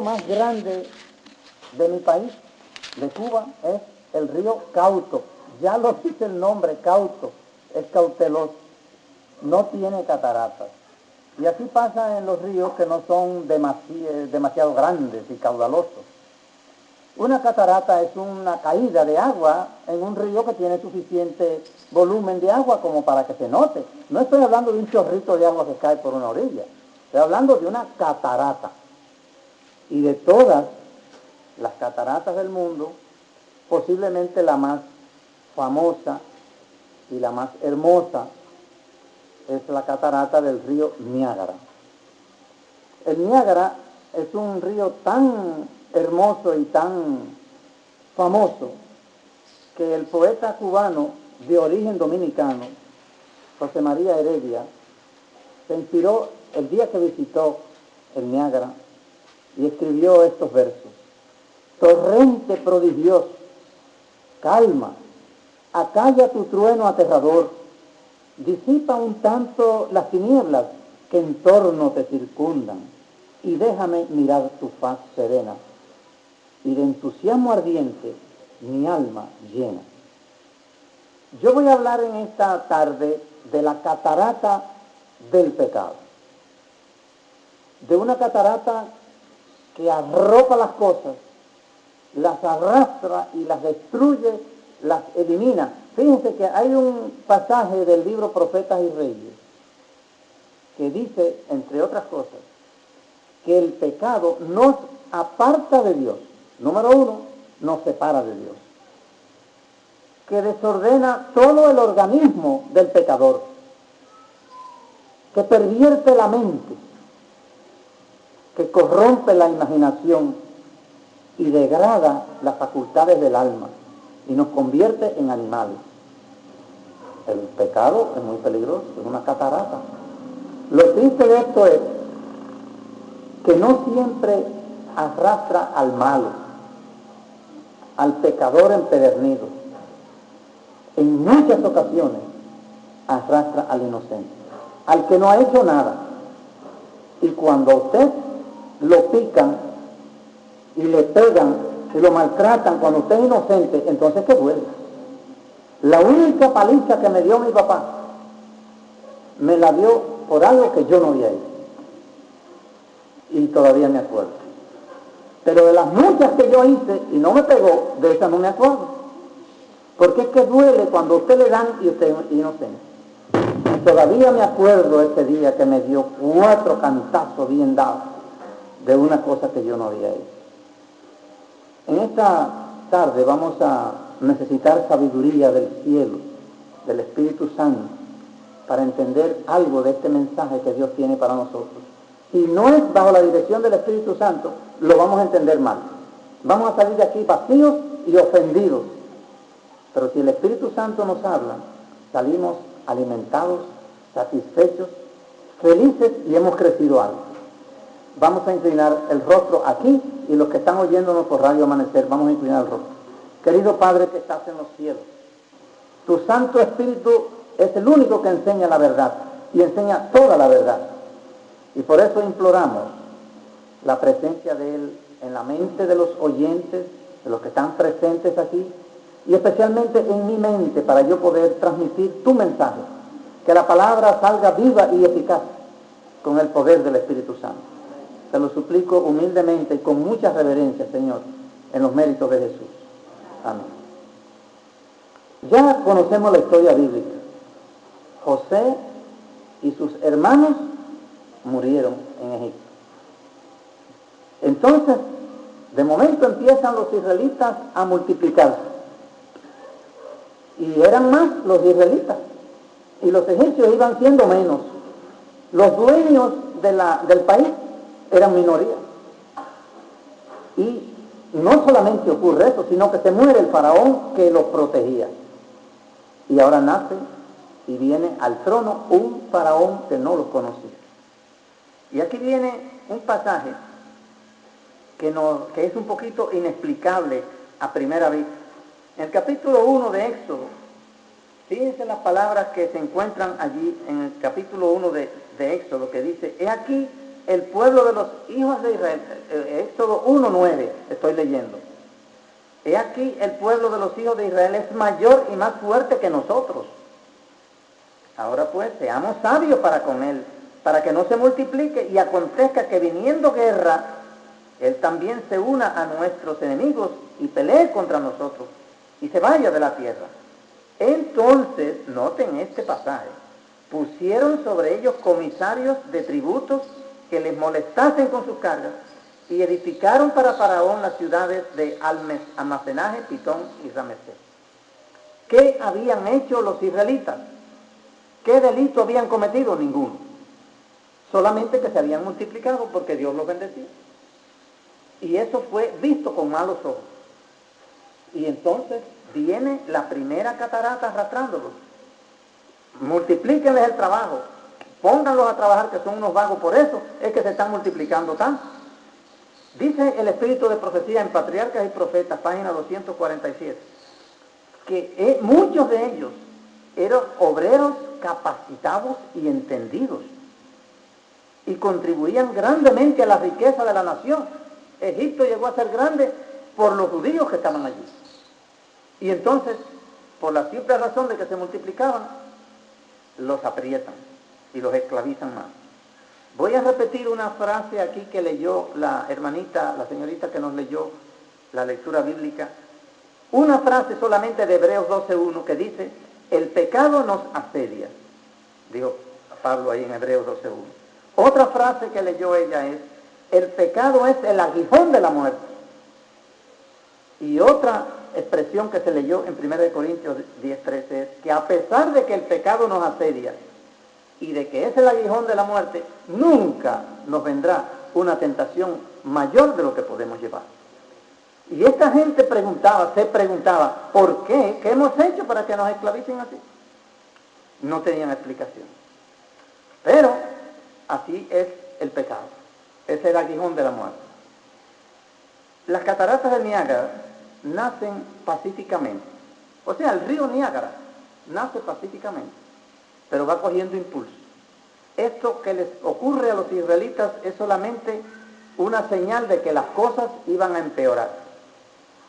más grande de mi país, de Cuba, es el río Cauto. Ya lo dice el nombre, Cauto, es cauteloso, no tiene cataratas. Y así pasa en los ríos que no son demasiado grandes y caudalosos. Una catarata es una caída de agua en un río que tiene suficiente volumen de agua como para que se note. No estoy hablando de un chorrito de agua que cae por una orilla, estoy hablando de una catarata. Y de todas las cataratas del mundo, posiblemente la más famosa y la más hermosa es la catarata del río Niágara. El Niágara es un río tan hermoso y tan famoso que el poeta cubano de origen dominicano, José María Heredia, se inspiró el día que visitó el Niágara y escribió estos versos: torrente prodigioso, calma, acalla tu trueno aterrador, disipa un tanto las tinieblas que en torno te circundan y déjame mirar tu faz serena, y de entusiasmo ardiente mi alma llena. Yo voy a hablar en esta tarde de la catarata del pecado, de una catarata que arropa las cosas, las arrastra y las destruye, las elimina. Fíjense que hay un pasaje del libro Profetas y Reyes que dice, entre otras cosas, que el pecado nos aparta de Dios. Número uno, nos separa de Dios. Que desordena todo el organismo del pecador. Que pervierte la mente. Que corrompe la imaginación y degrada las facultades del alma y nos convierte en animales. El pecado es muy peligroso, es una catarata. Lo triste de esto es que no siempre arrastra al malo, al pecador empedernido. En muchas ocasiones arrastra al inocente, al que no ha hecho nada. Y cuando a usted lo pican y le pegan y lo maltratan cuando usted es inocente, entonces ¿qué duele? La única paliza que me dio mi papá, me la dio por algo que yo no había hecho. Y todavía me acuerdo. Pero de las muchas que yo hice y no me pegó, de esas no me acuerdo. Porque es que duele cuando a usted le dan y usted es inocente. Y todavía me acuerdo ese día que me dio 4 cantazos bien dados de una cosa que yo no había hecho. En esta tarde vamos a necesitar sabiduría del cielo, del Espíritu Santo, para entender algo de este mensaje que Dios tiene para nosotros. Si no es bajo la dirección del Espíritu Santo, lo vamos a entender mal. Vamos a salir de aquí vacíos y ofendidos. Pero si el Espíritu Santo nos habla, salimos alimentados, satisfechos, felices y hemos crecido algo. Vamos a inclinar el rostro aquí y los que están oyéndonos por Radio Amanecer, vamos a inclinar el rostro. Querido Padre que estás en los cielos, tu Santo Espíritu es el único que enseña la verdad y enseña toda la verdad. Y por eso imploramos la presencia de Él en la mente de los oyentes, de los que están presentes aquí, y especialmente en mi mente para yo poder transmitir tu mensaje. Que la palabra salga viva y eficaz con el poder del Espíritu Santo. Te lo suplico humildemente y con mucha reverencia, Señor, en los méritos de Jesús. Amén. Ya conocemos la historia bíblica. José y sus hermanos murieron en Egipto. Entonces, de momento empiezan los israelitas a multiplicarse. Y eran más los israelitas. Y los egipcios iban siendo menos. Los dueños del país eran minoría. Y no solamente ocurre eso, sino que se muere el faraón que los protegía. Y ahora nace y viene al trono un faraón que no los conocía. Y aquí viene un pasaje que es un poquito inexplicable a primera vista. En el capítulo 1 de Éxodo, fíjense las palabras que se encuentran allí en el capítulo 1 de Éxodo, que dice: he aquí, el pueblo de los hijos de Israel, Éxodo 1:9, estoy leyendo. He aquí, el pueblo de los hijos de Israel es mayor y más fuerte que nosotros. Ahora pues, seamos sabios para con él, para que no se multiplique y acontezca que viniendo guerra, él también se una a nuestros enemigos y pelee contra nosotros y se vaya de la tierra. Entonces, noten este pasaje, pusieron sobre ellos comisarios de tributos que les molestasen con sus cargas y edificaron para Faraón las ciudades de almacenaje, Pitón y Ramesés. ¿Qué habían hecho los israelitas? ¿Qué delito habían cometido? Ninguno. Solamente que se habían multiplicado porque Dios los bendecía. Y eso fue visto con malos ojos. Y entonces viene la primera catarata arrastrándolos. Multiplíquenles el trabajo, pónganlos a trabajar, que son unos vagos, por eso es que se están multiplicando tanto. Dice el Espíritu de Profecía en Patriarcas y Profetas, página 247, que muchos de ellos eran obreros capacitados y entendidos, y contribuían grandemente a la riqueza de la nación. Egipto llegó a ser grande por los judíos que estaban allí. Y entonces, por la simple razón de que se multiplicaban, los aprietan y los esclavizan más. Voy a repetir una frase aquí que leyó la hermanita, la señorita que nos leyó la lectura bíblica. Una frase solamente de Hebreos 12:1 que dice, el pecado nos asedia. Dijo Pablo ahí en Hebreos 12:1. Otra frase que leyó ella es, el pecado es el aguijón de la muerte. Y otra expresión que se leyó en 1 Corintios 10:13 es que a pesar de que el pecado nos asedia y de que es el aguijón de la muerte, nunca nos vendrá una tentación mayor de lo que podemos llevar. Y esta gente se preguntaba, ¿por qué? ¿Qué hemos hecho para que nos esclavicen así? No tenían explicación. Pero así es el pecado, es el aguijón de la muerte. Las cataratas del Niágara nacen pacíficamente. O sea, el río Niágara nace pacíficamente, pero va cogiendo impulso. Esto que les ocurre a los israelitas es solamente una señal de que las cosas iban a empeorar,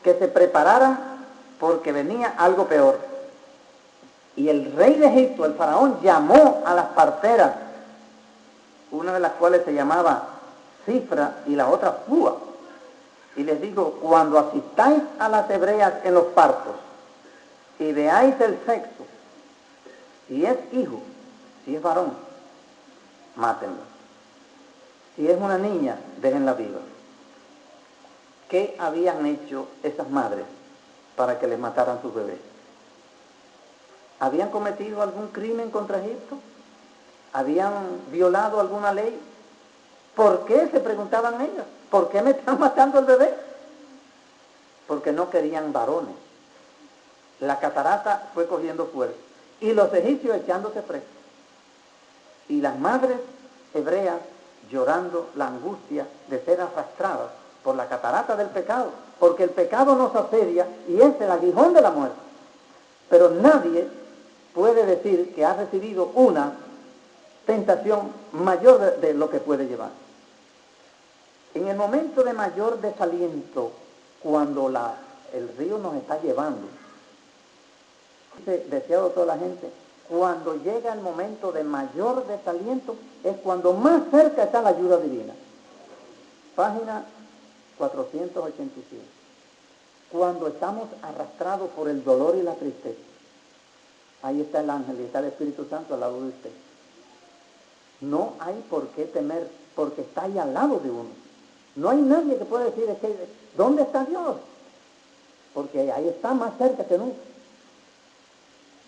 que se prepararan porque venía algo peor. Y el rey de Egipto, el faraón, llamó a las parteras, una de las cuales se llamaba Cifra y la otra Fúa, y les digo, cuando asistáis a las hebreas en los partos y veáis el sexo, si es hijo, si es varón, mátenlo. Si es una niña, déjenla viva. ¿Qué habían hecho esas madres para que les mataran sus bebés? ¿Habían cometido algún crimen contra Egipto? ¿Habían violado alguna ley? ¿Por qué? Se preguntaban ellas. ¿Por qué me están matando el bebé? Porque no querían varones. La catarata fue cogiendo fuerza. Y los egipcios echándose presos. Y las madres hebreas llorando la angustia de ser arrastradas por la catarata del pecado. Porque el pecado nos asedia y es el aguijón de la muerte. Pero nadie puede decir que ha recibido una tentación mayor de lo que puede llevar. En el momento de mayor desaliento, cuando el río nos está llevando, dice, deseado toda la gente, cuando llega el momento de mayor desaliento, es cuando más cerca está la ayuda divina. Página 487. Cuando estamos arrastrados por el dolor y la tristeza, ahí está el ángel y está el Espíritu Santo al lado de usted. No hay por qué temer, porque está ahí al lado de uno. No hay nadie que pueda decir, ¿dónde está Dios? Porque ahí está más cerca que nunca.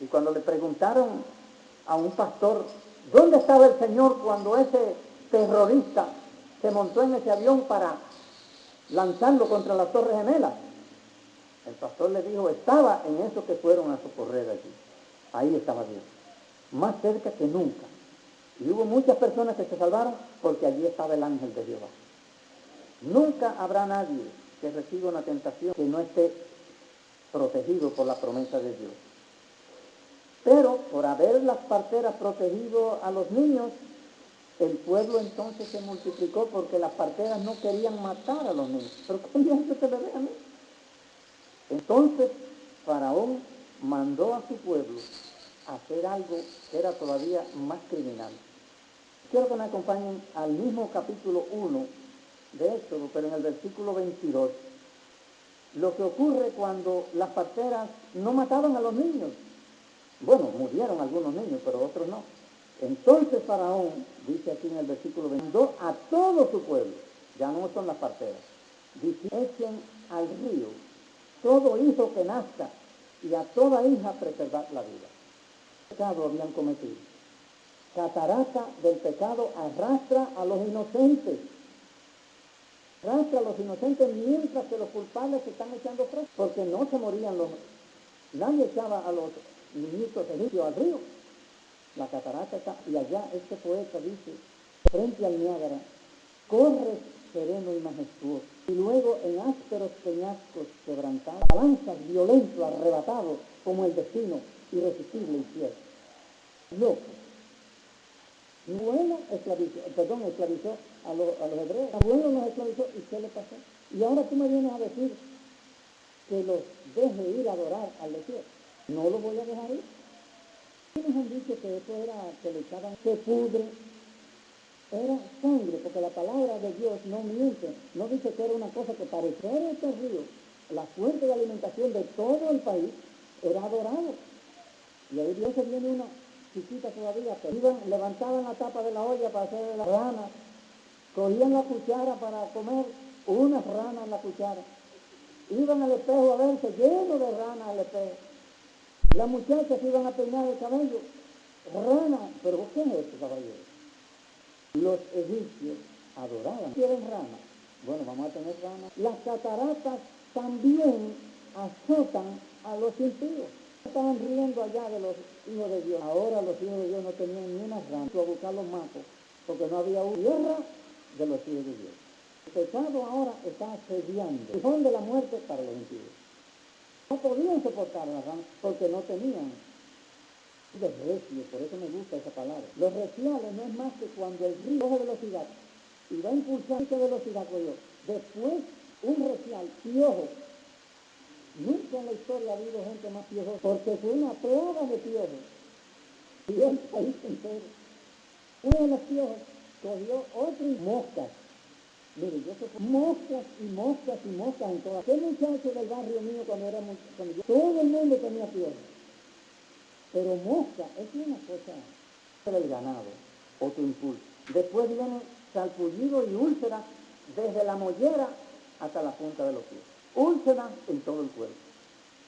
Y cuando le preguntaron a un pastor, ¿dónde estaba el Señor cuando ese terrorista se montó en ese avión para lanzarlo contra las Torres Gemelas? El pastor le dijo, estaba en esos que fueron a socorrer allí. Ahí estaba Dios, más cerca que nunca. Y hubo muchas personas que se salvaron porque allí estaba el ángel de Jehová. Nunca habrá nadie que reciba una tentación que no esté protegido por la promesa de Dios. Pero por haber las parteras protegido a los niños, El pueblo entonces se multiplicó porque las parteras no querían matar a los niños. ¿Pero qué día se le ve a mí? Entonces Faraón mandó a su pueblo a hacer algo que era todavía más criminal. Quiero que me acompañen al mismo capítulo 1 de Éxodo, pero en el versículo 22. Lo que ocurre cuando las parteras no mataban a los niños. Bueno, murieron algunos niños, pero otros no. Entonces Faraón, dice aquí en el versículo 22, mandó a todo su pueblo, ya no son las parteras, dice, echen al río todo hijo que nazca y a toda hija preservar la vida. ¿Qué pecado habían cometido? Catarata del pecado arrastra a los inocentes. Arrastra a los inocentes mientras que los culpables se están echando presos, porque no se morían los... Nadie echaba a los niñitos egipcios al río. La catarata está, y allá este poeta dice, frente al Niágara, corre sereno y majestuoso, y luego en ásperos peñascos quebrantados, avanzas violento, arrebatado, como el destino, irresistible y fiel. Loco. Bueno, esclavizó a los hebreos. Bueno, los esclavizó, ¿y qué le pasó? Y ahora tú me vienes a decir que los deje ir a adorar al desierto. No los voy a dejar ir. Nos han dicho que eso era, que le echaban, se pudre, era sangre, porque la palabra de Dios no miente, no dice que era una cosa que parecía este río, la fuente de alimentación de todo el país, era adorado. Y ahí Dios se viene una chiquita todavía, que levantaban la tapa de la olla para hacer la rana, cogían la cuchara para comer, unas ranas en la cuchara, iban al espejo a verse lleno de ranas al espejo. Las muchachas iban a peinar el cabello, rana, pero ¿qué es esto, caballero? Los egipcios adoraban, quieren ranas, bueno, vamos a tener ranas. Las cataratas también azotan a los impíos. Estaban riendo allá de los hijos de Dios. Ahora los hijos de Dios no tenían ni una rana a buscar los matos, porque no había una tierra de los hijos de Dios. El pecado ahora está asediando el son de la muerte para los impíos. No podían soportar la rana porque no tenían de recio, por eso me gusta esa palabra. Los reciales no es más que cuando el río coge velocidad y va a impulsar esa velocidad, después un recial, piojo. Nunca en la historia ha habido gente más piojosa, porque fue una plaga de piojos. Y el país entero. Uno de los piojos cogió otro y moscas. Mire, yo sé moscas y moscas y moscas en todas. ¿Qué muchacho del barrio mío cuando yo? Todo el mundo tenía piojos. Pero mosca es una cosa del ganado, otro impulso. Después viene salpullido y úlcera desde la mollera hasta la punta de los pies. Úlcera en todo el cuerpo.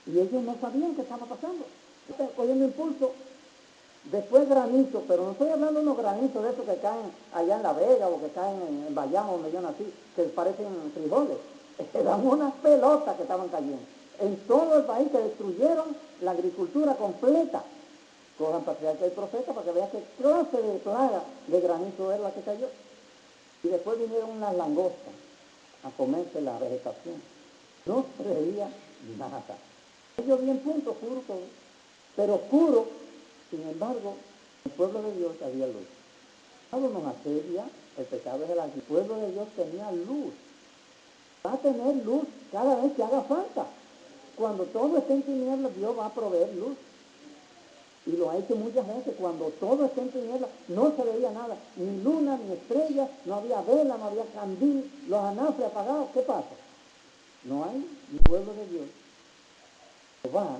Y ellos no sabían qué estaba pasando. Están cogiendo impulso. Después granizo, pero no estoy hablando de unos granizos de esos que caen allá en La Vega o que caen en Bayamo, donde yo nací, que parecen frijoles. Eran unas pelotas que estaban cayendo. En todo el país que destruyeron la agricultura completa. Cojan Patriarca y Profeta para que vean qué clase de plaga de granizo es la que cayó. Y después vinieron unas langostas a comerse la vegetación. No se veía nada. Ellos bien punto, oscuro todo. Pero oscuro, sin embargo, el pueblo de Dios había luz. El pecado nos asedia, el pecado es el pueblo de Dios tenía luz. Va a tener luz cada vez que haga falta. Cuando todo esté en tinieblas, Dios va a proveer luz. Y lo ha hecho muchas veces. Cuando todo esté en tinieblas, no se veía nada. Ni luna, ni estrella, no había vela, no había candil, los anafres apagados. ¿Qué pasa? No hay ni pueblo de Dios. Jehová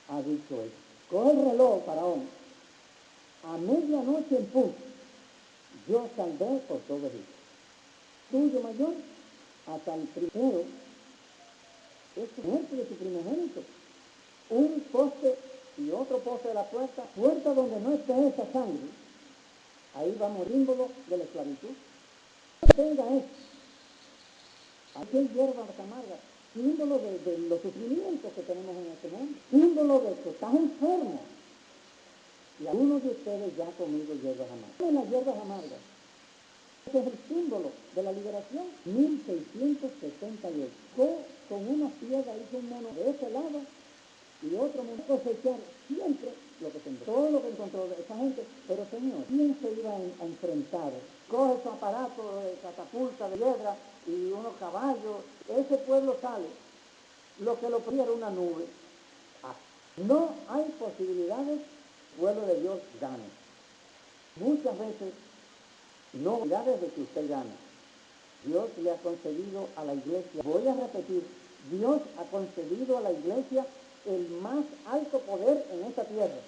ha dicho eso. Coge el reloj, Faraón. A medianoche en punto, yo saldré por todo Egipto. Tuyo mayor, hasta el primero, es muerte de su primogénito. Un poste y otro poste de la puerta donde no esté esa sangre, ahí va a morir símbolo de la esclavitud. No tenga eso. Aquí hay hierbas amargas, símbolo de los sufrimientos que tenemos en este mundo, símbolo de que estás enfermo. Y algunos de ustedes ya han comido hierbas amargas. ¿Qué son las hierbas amargas? Ese es el símbolo de la liberación. 1678. Con una piedra hizo un mono de ese lado y otro mundo cosechar siempre lo que sembró. Todo lo que encontró esa gente, pero Señor, ¿quién se iba a enfrentar? Coge su aparato de catapulta, de piedra y unos caballos, ese pueblo sale. Lo que lo ponía era una nube. No hay posibilidades que el pueblo de Dios gane. Muchas veces no hay posibilidades de que usted gane. Dios le ha concedido a la iglesia, voy a repetir, Dios ha concedido a la iglesia el más alto poder en esta tierra.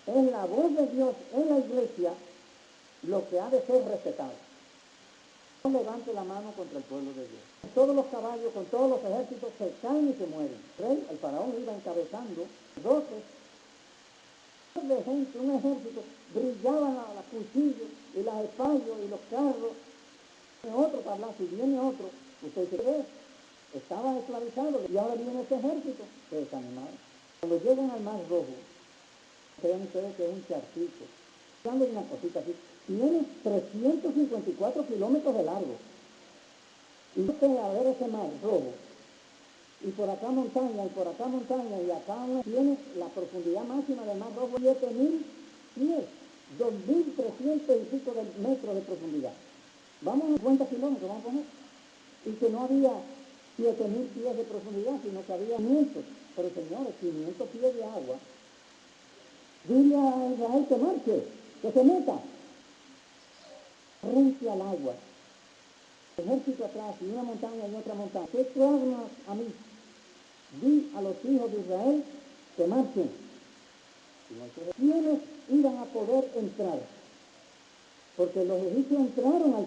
Es la voz de Dios en la iglesia lo que ha de ser respetado. No levante la mano contra el pueblo de Dios. Todos los caballos, con todos los ejércitos, se caen y se mueren. El faraón iba encabezando 12 de gente, un ejército, brillaban las cuchillos y las espadas y los carros. Viene otro tablazo y viene otro. Usted dice, ¿qué es? Estaban esclavizados y ahora viene ese ejército. Se desanimaron. Cuando llegan al Mar Rojo, crean ustedes que es un charquito. Hablando de una cosita así, tiene 354 kilómetros de largo. Y usted a ver ese Mar Rojo, y por acá montaña, y por acá montaña, y acá tiene la profundidad máxima del Mar Rojo, 7.000 pies, 2.300 y pico de metros de profundidad. Vamos a 50 kilómetros, vamos a poner. Y que no había 7.000 pies de profundidad, sino que había 500. Pero señores, 500 pies de agua. Dile a Israel que marche, que se meta frente al agua. Ejército atrás y una montaña y otra montaña. ¿Qué clamas a mí? Di a los hijos de Israel que marchen. ¿Quiénes iban a poder entrar? Porque los egipcios entraron al